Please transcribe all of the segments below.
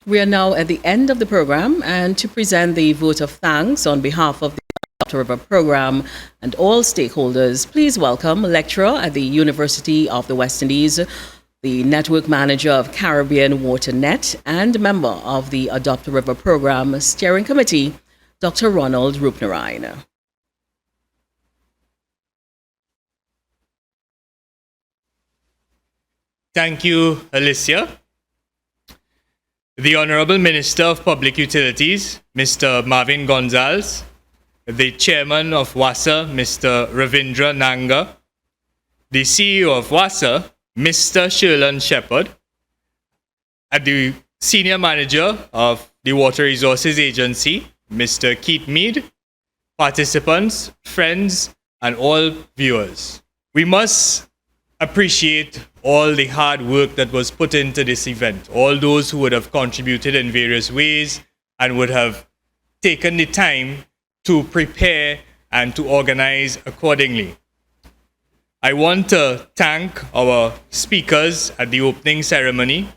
We are now at the end of the program, and to present the vote of thanks on behalf of the Adopt a River program and all stakeholders, please welcome lecturer at the University of the West Indies, the network manager of Caribbean WaterNet, and member of the Adopt a River program steering committee, Dr. Ronald Roopnarine. Thank you, Alicia. The Honorable Minister of Public Utilities, Mr. Marvin Gonzalez, the Chairman of WASA, Mr. Ravindra Nanga, the CEO of WASA, Mr. Sherlon Shepherd, and the Senior Manager of the Water Resources Agency, Mr. Keith Mead, participants, friends, and all viewers. We must appreciate all the hard work that was put into this event, all those who would have contributed in various ways and would have taken the time to prepare and to organize accordingly. I want to thank our speakers at the opening ceremony,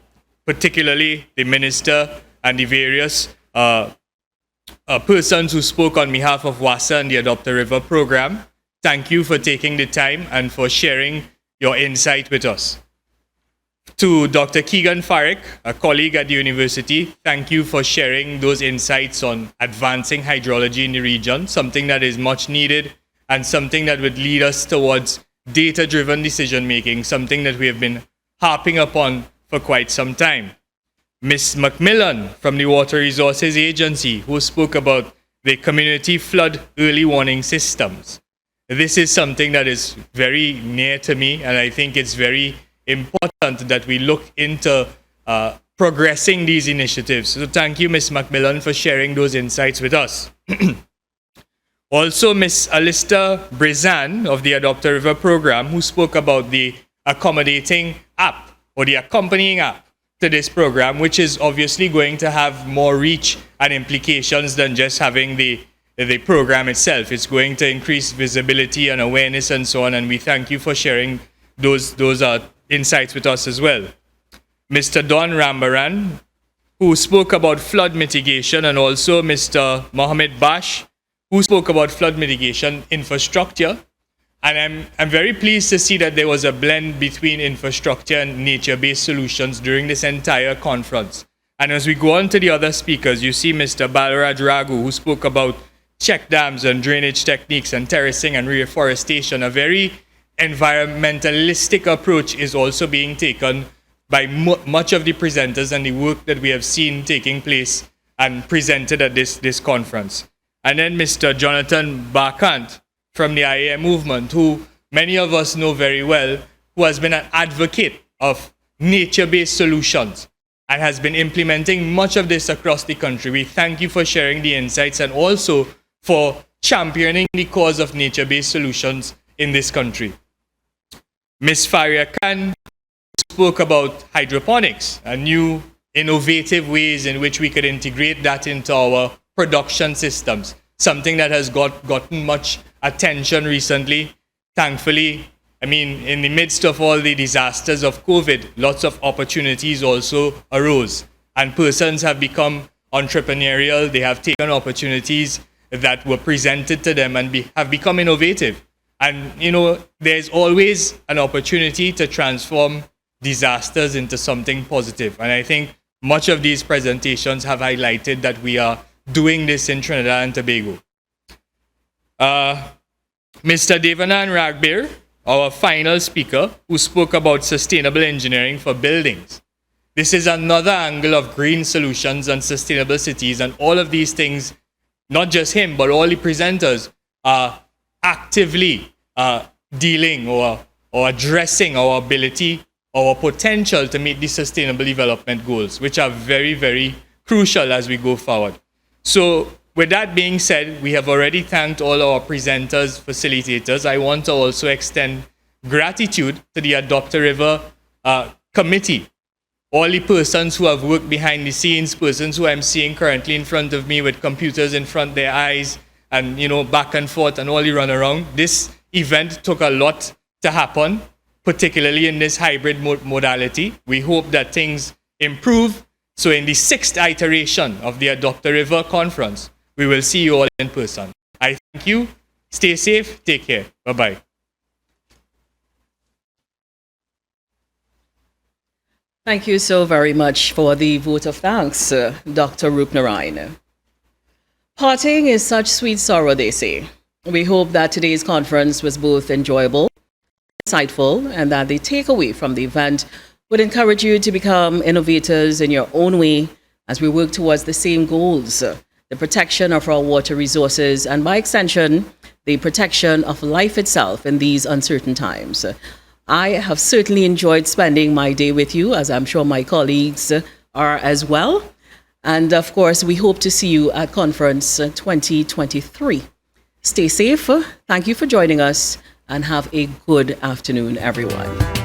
particularly the minister and the various persons who spoke on behalf of WASA and the Adopt a River program. Thank you for taking the time and for sharing your insight with us. To Dr. Keegan Farrick, a colleague at the university, thank you for sharing those insights on advancing hydrology in the region, something that is much needed and something that would lead us towards data-driven decision-making, something that we have been harping upon for quite some time. Ms. Macmillan from the Water Resources Agency, who spoke about the community flood early warning systems. This is something that is very near to me, and I think it's very important that we look into progressing these initiatives. So thank you, Ms. Macmillan, for sharing those insights with us. Also, Ms. Alista Brizan of the Adopt a River program, who spoke about the accommodating app or the accompanying app to this program, which is obviously going to have more reach and implications than just having the program itself. It's going to increase visibility and awareness and so on, and we thank you for sharing those insights with us as well. Mr. Don Rambaran, who spoke about flood mitigation, and also Mr. Mohammed Bash, who spoke about flood mitigation infrastructure. And I'm very pleased to see that there was a blend between infrastructure and nature-based solutions during this entire conference. And as we go on to the other speakers, you see Mr. Balaraj Raghu, who spoke about check dams and drainage techniques and terracing and reforestation. A very environmentalistic approach is also being taken by much of the presenters and the work that we have seen taking place and presented at this conference. And then Mr. Jonathan Barkant from the IAM movement, who many of us know very well, who has been an advocate of nature-based solutions and has been implementing much of this across the country. We thank you for sharing the insights and also for championing the cause of nature-based solutions in this country. Ms. Faria Khan spoke about hydroponics and new innovative ways in which we could integrate that into our production systems, something that has gotten much attention recently. Thankfully, I mean, in the midst of all the disasters of COVID, lots of opportunities also arose, and persons have become entrepreneurial. They have taken opportunities that were presented to them and have become innovative. And, you know, there's always an opportunity to transform disasters into something positive. And I think much of these presentations have highlighted that we are doing this in Trinidad and Tobago. Mr. Devanan Ragbir, our final speaker, who spoke about sustainable engineering for buildings. This is another angle of green solutions and sustainable cities, and all of these things, not just him, but all the presenters are actively dealing or addressing our ability, our potential to meet the sustainable development goals, which are very, very crucial as we go forward. So with that being said, we have already thanked all our presenters, facilitators. I want to also extend gratitude to the Adopt a River committee, all the persons who have worked behind the scenes, persons who I'm seeing currently in front of me with computers in front of their eyes and, you know, back and forth and all the run around. This event took a lot to happen, particularly in this hybrid modality. We hope that things improve So in the 6th iteration of the Adopt a River conference, we will see you all in person. I thank you. Stay safe. Take care. Bye-bye. Thank you so very much for the vote of thanks, Dr. Roopnarine. Parting is such sweet sorrow, they say. We hope that today's conference was both enjoyable, insightful, and that the takeaway from the event would encourage you to become innovators in your own way as we work towards the same goals, the protection of our water resources, and by extension, the protection of life itself in these uncertain times. I have certainly enjoyed spending my day with you, as I'm sure my colleagues are as well. And of course, we hope to see you at Conference 2023. Stay safe. Thank you for joining us and have a good afternoon, everyone.